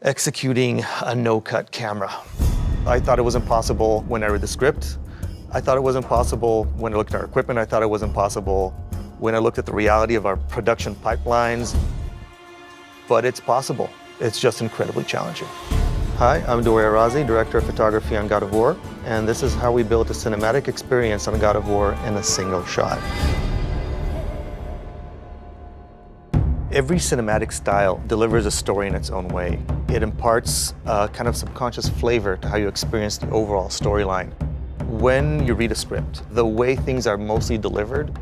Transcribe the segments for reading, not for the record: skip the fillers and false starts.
Executing a no-cut camera. I thought it was impossible when I read the script. I thought it was impossible when I looked at our equipment. I thought it was impossible when I looked at the reality of our production pipelines. But it's possible. It's just incredibly challenging. Hi, I'm Dwayne Arazi, Director of Photography on God of War, and this is how we built a cinematic experience on God of War in a single shot. Every cinematic style delivers a story in its own way. It imparts a kind of subconscious flavor to how you experience the overall storyline. When you read a script, the way things are mostly delivered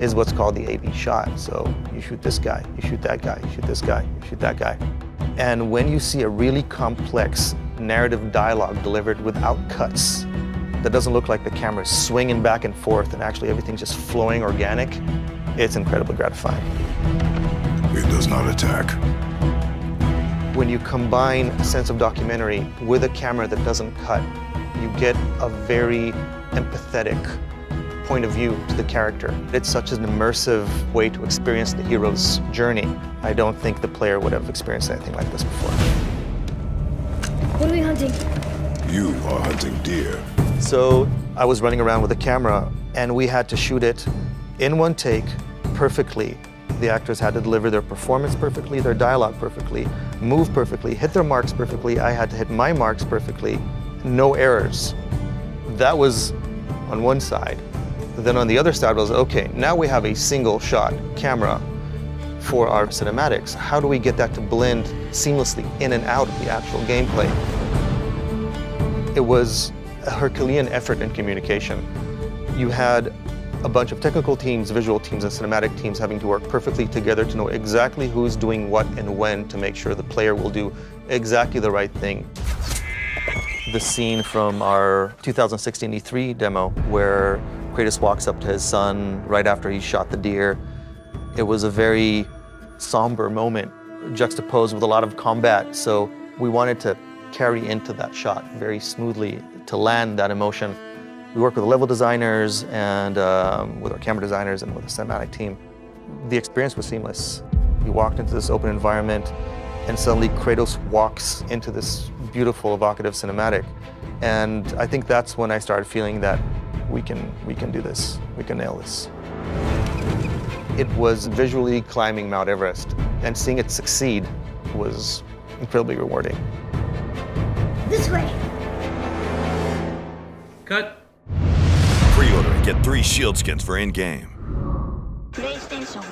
is what's called the A-B shot. So you shoot this guy, you shoot that guy, you shoot this guy, you shoot that guy. And when you see a really complex narrative dialogue delivered without cuts, that doesn't look like the camera's swinging back and forth and actually everything's just flowing organic, it's incredibly gratifying. It does not attack. When you combine a sense of documentary with a camera that doesn't cut, you get a very empathetic point of view to the character. It's such an immersive way to experience the hero's journey. I don't think the player would have experienced anything like this before. What are we hunting? You are hunting deer. So I was running around with a camera and we had to shoot it in one take perfectly. The actors had to deliver their performance perfectly, their dialogue perfectly, move perfectly, hit their marks perfectly. I had to hit my marks perfectly, no errors. That was on one side. Then on the other side was, okay, now we have a single shot camera for our cinematics. How do we get that to blend seamlessly in and out of the actual gameplay? It was a Herculean effort in communication. You had a bunch of technical teams, visual teams, and cinematic teams having to work perfectly together to know exactly who's doing what and when to make sure the player will do exactly the right thing. The scene from our 2016 E3 demo where Kratos walks up to his son right after he shot the deer, it was a very somber moment, juxtaposed with a lot of combat. So we wanted to carry into that shot very smoothly to land that emotion. We worked with the level designers and with our camera designers and with the cinematic team. The experience was seamless. We walked into this open environment and suddenly Kratos walks into this beautiful, evocative cinematic. And I think that's when I started feeling that we can do this, we can nail this. It was visually climbing Mount Everest, and seeing it succeed was incredibly rewarding. This way. Cut. Pre-order and get 3 shield skins for in-game. PlayStation.